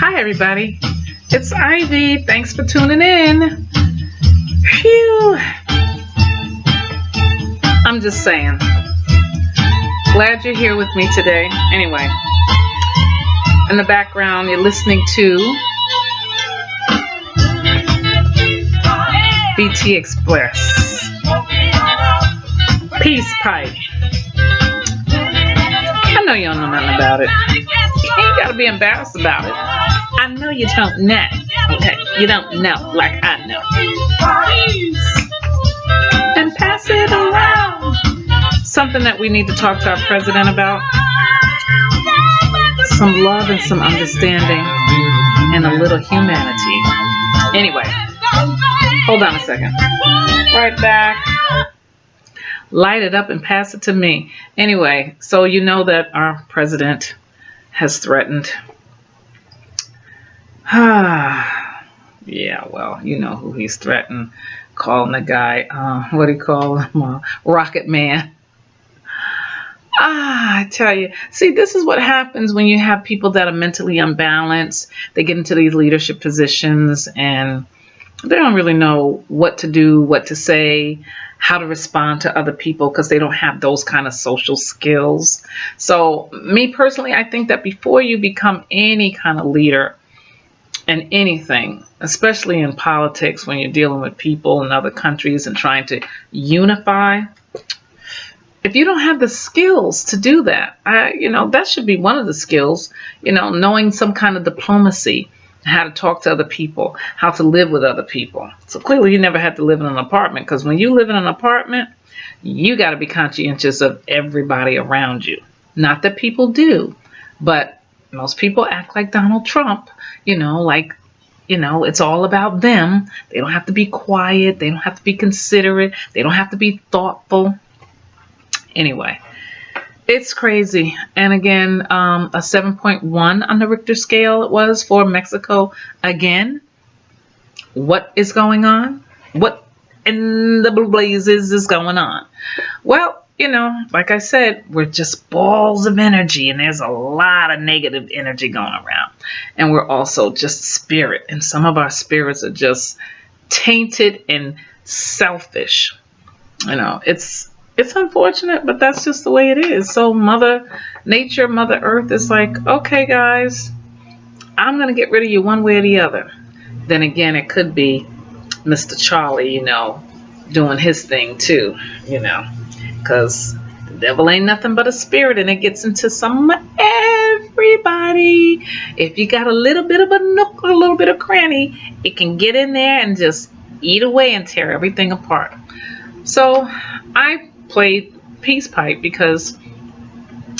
Hi, everybody. It's Ivy. Thanks for tuning in. Phew. I'm just saying. Glad you're here with me today. Anyway, in the background, you're listening to BT Express. Peace Pipe. I know you don't know nothing about it. You ain't got to be embarrassed about it. I know you don't know. Okay, you don't know like I know. And pass it around. Something that we need to talk to our president about. Some love and some understanding and a little humanity. Anyway, hold on a second. Right back. Light it up and pass it to me. Anyway, so you know that our president has threatened. Yeah, well, you know who he's threatened. Calling the guy, what do you call him? Rocket Man. I tell you. See, this is what happens when you have people that are mentally unbalanced. They get into these leadership positions and they don't really know what to do, what to say, how to respond to other people because they don't have those kind of social skills. So me personally, I think that before you become any kind of leader in anything, especially in politics, when you're dealing with people in other countries and trying to unify, if you don't have the skills to do that, that should be one of the skills, knowing some kind of diplomacy, how to talk to other people, how to live with other people. So clearly you never had to live in an apartment, because when you live in an apartment, you got to be conscientious of everybody around you. Not that people do, but most people act like Donald Trump, it's all about them. They don't have to be quiet. They don't have to be considerate. They don't have to be thoughtful. Anyway, it's crazy. And again, a 7.1 on the Richter scale it was for Mexico. Again, what is going on? What in the blazes is going on? Well, like I said, we're just balls of energy, and there's a lot of negative energy going around. And we're also just spirit, and some of our spirits are just tainted and selfish. It's unfortunate, but that's just the way it is. So Mother Nature, Mother Earth is like, okay, guys, I'm going to get rid of you one way or the other. Then again, it could be Mr. Charlie, doing his thing too, because the devil ain't nothing but a spirit, and it gets into some everybody. If you got a little bit of a nook or a little bit of cranny, it can get in there and just eat away and tear everything apart. So I played Peace Pipe because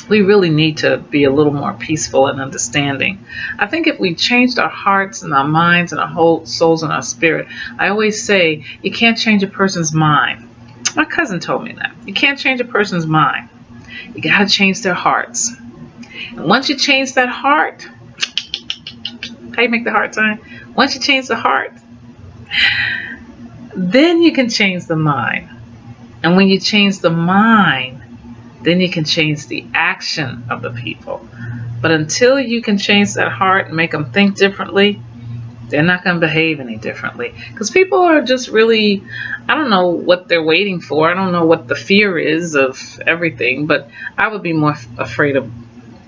we really need to be a little more peaceful and understanding. I think if we changed our hearts and our minds and our whole souls and our spirit, I always say you can't change a person's mind. My cousin told me that. You can't change a person's mind. You got to change their hearts. And once you change that heart, how you make the heart sign? Once you change the heart, then you can change the mind. And when you change the mind, then you can change the action of the people. But until you can change that heart and make them think differently, they're not going to behave any differently. Because people are just really, I don't know what they're waiting for. I don't know what the fear is of everything. But I would be more afraid of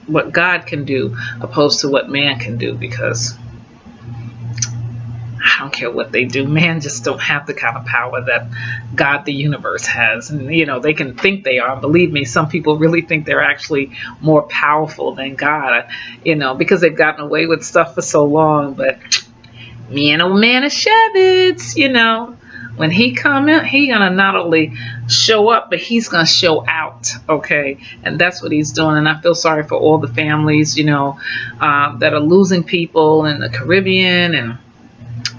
what God can do opposed to what man can do, because I don't care what they do. Man just don't have the kind of power that God, the universe, has. And, they can think they are. Believe me, some people really think they're actually more powerful than God, because they've gotten away with stuff for so long. But me old man of Shevitz, when he come in, he gonna not only show up, but he's gonna show out. Okay. And that's what he's doing. And I feel sorry for all the families, that are losing people in the Caribbean and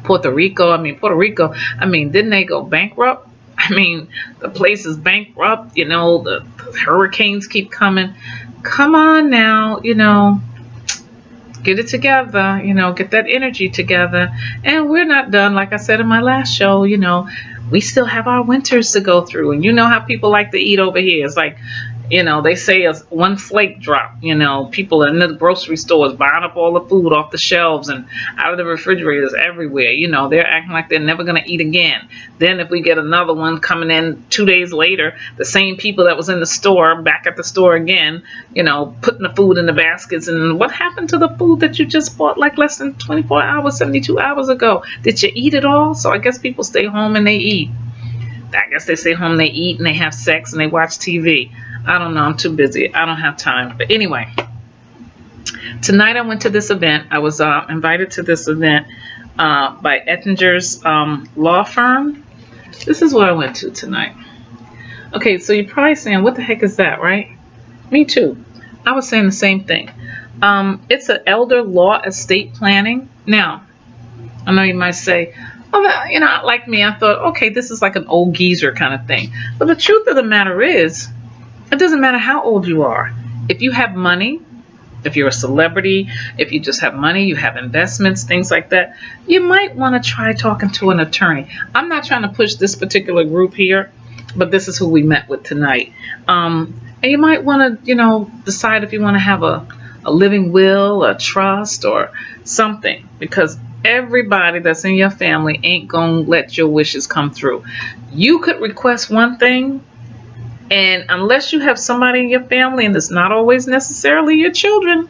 Puerto Rico. Didn't they go bankrupt? The place is bankrupt. The hurricanes keep coming. Come on now, get it together, get that energy together. And we're not done. Like I said in my last show, we still have our winters to go through. And you know how people like to eat over here. It's like You know, they say one flake drop. You know, people in the grocery stores buying up all the food off the shelves and out of the refrigerators everywhere. You know, they're acting like they're never going to eat again. Then if we get another one coming in 2 days later, the same people that was in the store, back at the store again, you know, putting the food in the baskets. And what happened to the food that you just bought like less than 24 hours, 72 hours ago? Did you eat it all? So I guess people stay home and they eat. I guess they stay home, they eat, and they have sex, and they watch TV. I don't know. I'm too busy. I don't have time. But anyway, tonight I went to this event. I was invited to this event by Ettinger's law firm. This is what I went to tonight. Okay, so you're probably saying, what the heck is that, right? Me too. I was saying the same thing. It's an elder law estate planning. Now, I know you might say, well, you know, like me, I thought, okay, this is like an old geezer kind of thing. But the truth of the matter is, it doesn't matter how old you are. If you have money, if you're a celebrity, if you just have money, you have investments, things like that, you might want to try talking to an attorney. I'm not trying to push this particular group here, but this is who we met with tonight. And you might want to, you know, decide if you want to have a living will, a trust, or something, because everybody that's in your family ain't gonna let your wishes come through. You could request one thing, and unless you have somebody in your family, and it's not always necessarily your children,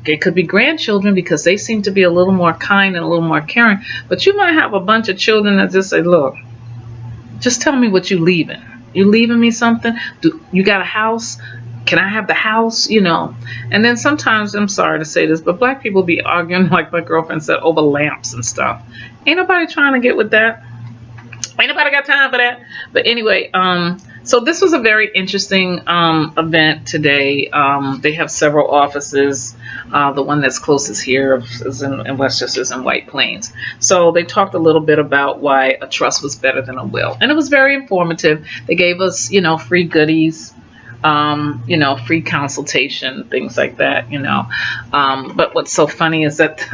it could be grandchildren, because they seem to be a little more kind and a little more caring, but you might have a bunch of children that just say, look, just tell me what you leaving. You leaving me something? You got a house? Can I have the house? You know. And then sometimes, I'm sorry to say this, but black people be arguing, like my girlfriend said, over lamps and stuff. Ain't nobody trying to get with that. Ain't nobody got time for that. But anyway, so this was a very interesting event today. They have several offices. The one that's closest here is in Westchester, is in White Plains. So they talked a little bit about why a trust was better than a will. And it was very informative. They gave us, you know, free goodies. You know, free consultation, things like that, you know. But what's so funny is that,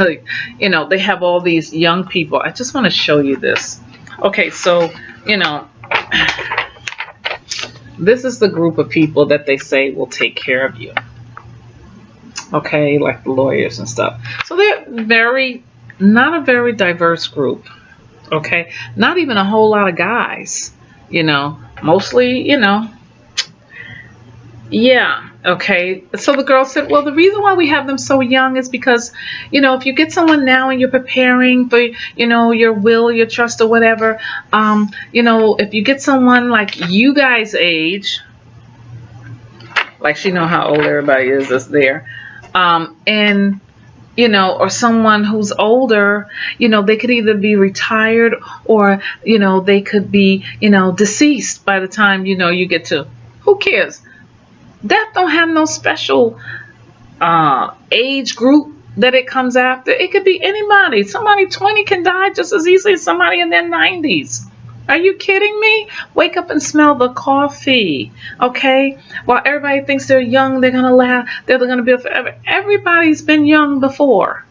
you know, they have all these young people. I just want to show you this. Okay, so, you know, this is the group of people that they say will take care of you. Okay, like the lawyers and stuff. So they're not a very diverse group. Okay, not even a whole lot of guys, you know, mostly, you know. Yeah, okay. So the girl said, well, the reason why we have them so young is because, you know, if you get someone now and you're preparing for, you know, your will, your trust, or whatever, you know, if you get someone like you guys' age, like she know how old everybody is that's there, and, you know, or someone who's older, you know, they could either be retired or, you know, they could be, you know, deceased by the time, you know, you get to, who cares? Death don't have no special age group that it comes after. It could be anybody. Somebody 20 can die just as easily as somebody in their 90s. Are you kidding me? Wake up and smell the coffee, okay? While everybody thinks they're young, they're going to laugh, they're going to be forever. Everybody's been young before.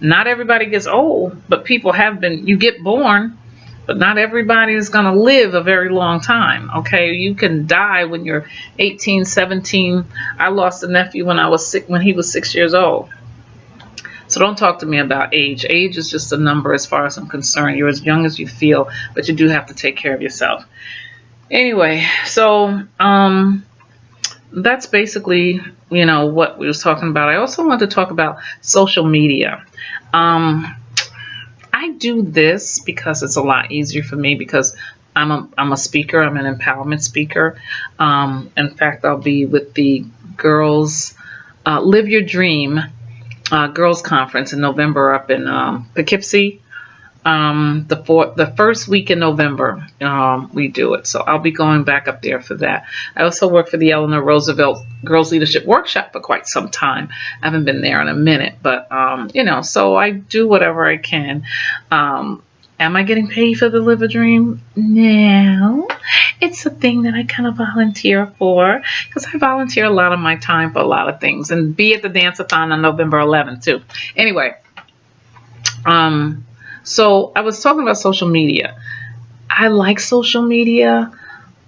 Not everybody gets old, but people have been. You get born, but not everybody is going to live a very long time, okay? You can die when you're 18, 17. I lost a nephew when I was sick, when he was 6 years old. So don't talk to me about age. Age is just a number as far as I'm concerned. You're as young as you feel, but you do have to take care of yourself. Anyway, so that's basically, you know, what we was talking about. I also want to talk about social media. I do this because it's a lot easier for me, because I'm a speaker. I'm an empowerment speaker. In fact, I'll be with the girls Live Your Dream girls conference in November up in Poughkeepsie. The first week in November we do it, so I'll be going back up there for that. I also work for the Eleanor Roosevelt Girls Leadership Workshop for quite some time. I haven't been there in a minute, but you know, so I do whatever I can. Am I getting paid for the Live a Dream? No. It's a thing that I kind of volunteer for, because I volunteer a lot of my time for a lot of things, and be at the dance-a-thon on November 11th too. Anyway, so I was talking about social media. I like social media.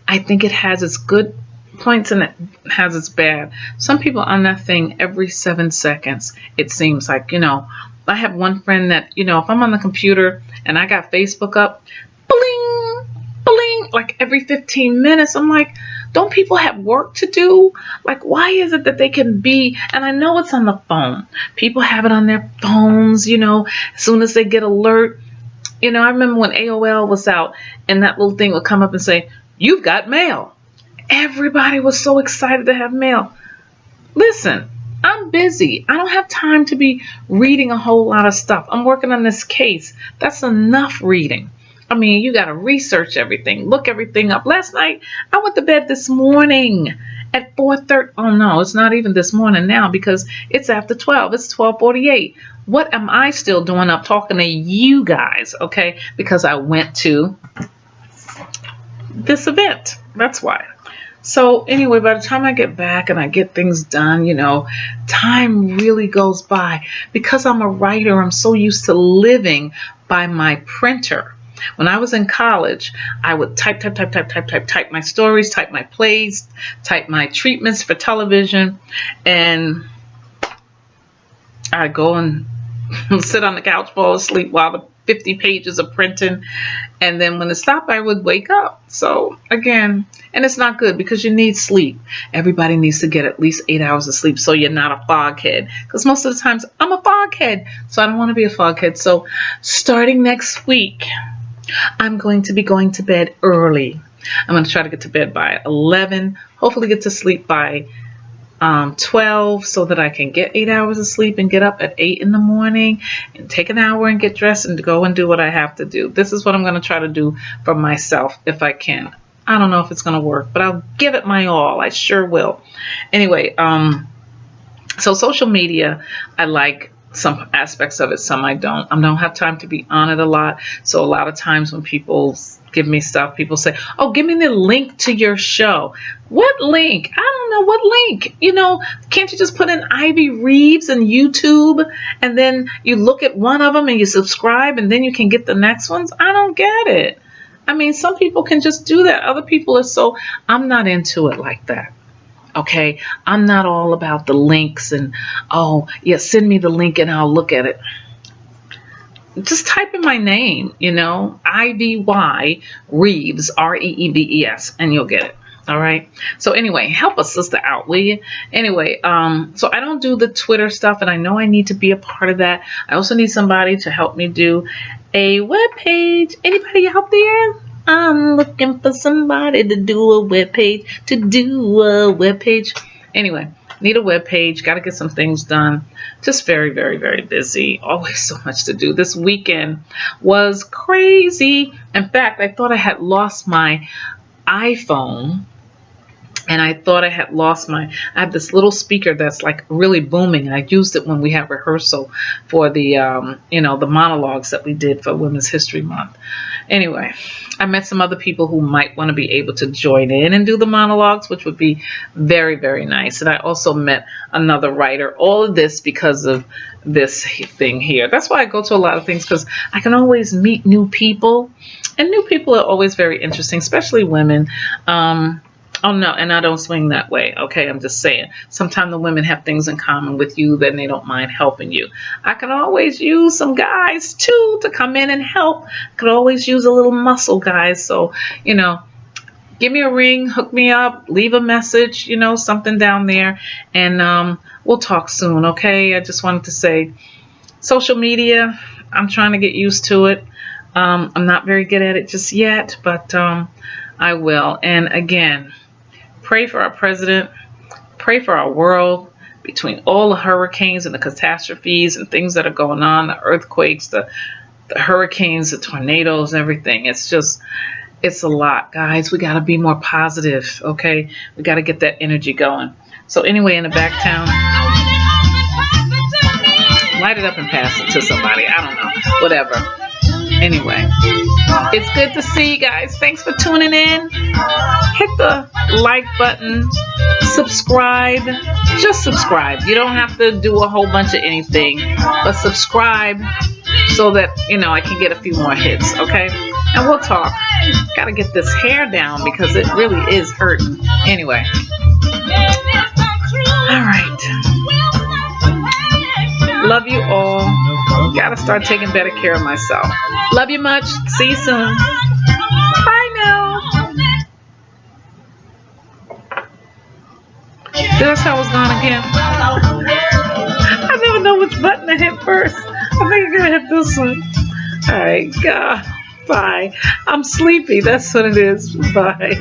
I think it has its good points and it has its bad. Some people on that thing every 7 seconds, it seems like, I have one friend that, if I'm on the computer and I got Facebook up, bling, bling, like every 15 minutes. I'm like, don't people have work to do? Like, why is it that they can be, and I know it's on the phone. People have it on their phones, as soon as they get alert. I remember when AOL was out and that little thing would come up and say, you've got mail. Everybody was so excited to have mail. Listen, I'm busy. I don't have time to be reading a whole lot of stuff. I'm working on this case. That's enough reading. I mean, you got to research everything, look everything up. Last night, I went to bed this morning at 4:30. Oh, no, it's not even this morning now because it's after 12. It's 12:48. What am I still doing up talking to you guys, okay? Because I went to this event. That's why. So anyway, by the time I get back and I get things done, time really goes by. Because I'm a writer, I'm so used to living by my printer. When I was in college, I would type my stories, type my plays, type my treatments for television, and I'd go and sit on the couch, fall asleep while the 50 pages of printing, and then when it stopped, I would wake up. So again, and it's not good because you need sleep. Everybody needs to get at least 8 hours of sleep so you're not a foghead, because most of the times I'm a foghead, so I don't want to be a foghead. So starting next week, I'm going to be going to bed early. I'm going to try to get to bed by 11, hopefully get to sleep by 12 so that I can get 8 hours of sleep and get up at 8 in the morning and take an hour and get dressed and go and do what I have to do. This is what I'm going to try to do for myself if I can. I don't know if it's going to work, but I'll give it my all. I sure will. Anyway, so social media, I like some aspects of it, some I don't. I don't have time to be on it a lot. So a lot of times when people give me stuff, people say, oh, give me the link to your show. What link? I don't know what link. Can't you just put in Ivy Reeves and YouTube and then you look at one of them and you subscribe and then you can get the next ones? I don't get it. I mean, some people can just do that. Other people are so, I'm not into it like that. Okay, I'm not all about the links and, oh, yeah, send me the link and I'll look at it. Just type in my name, Ivy Reeves, Reeves, and you'll get it. All right. So anyway, help a sister out, will you? Anyway, so I don't do the Twitter stuff, and I know I need to be a part of that. I also need somebody to help me do a web page. Anybody out there? I'm looking for somebody to do a web page, Anyway, need a web page, got to get some things done. Just very, very, very busy. Always so much to do. This weekend was crazy. In fact, I thought I had lost my iPhone. And I thought I had lost I have this little speaker that's like really booming. I used it when we had rehearsal for the, the monologues that we did for Women's History Month. Anyway, I met some other people who might want to be able to join in and do the monologues, which would be very, very nice. And I also met another writer. All of this because of this thing here. That's why I go to a lot of things, because I can always meet new people. And new people are always very interesting, especially women. Oh, no, and I don't swing that way. Okay, I'm just saying. Sometimes the women have things in common with you, then they don't mind helping you. I can always use some guys, too, to come in and help. I could always use a little muscle, guys. So, give me a ring, hook me up, leave a message, something down there. And we'll talk soon, okay? I just wanted to say, social media, I'm trying to get used to it. I'm not very good at it just yet, but I will. And again, pray for our president, pray for our world, between all the hurricanes and the catastrophes and things that are going on, the earthquakes, the hurricanes, the tornadoes, everything. It's a lot, guys. We got to be more positive, okay? We got to get that energy going. So anyway, in the back town, light it up and pass it to somebody. I don't know, whatever. Anyway, it's good to see you guys. Thanks for tuning in. Hit the like button. Subscribe. Just subscribe. You don't have to do a whole bunch of anything, but subscribe so that, I can get a few more hits, okay? and we'll talk. Gotta get this hair down because it really is hurting. Anyway. All right. Love you all. Gotta start taking better care of myself. Love you much. See you soon. Bye now. This how it's gone again. I never know which button to hit first. I think I'm gonna hit this one. All right, God. Bye. I'm sleepy. That's what it is. Bye.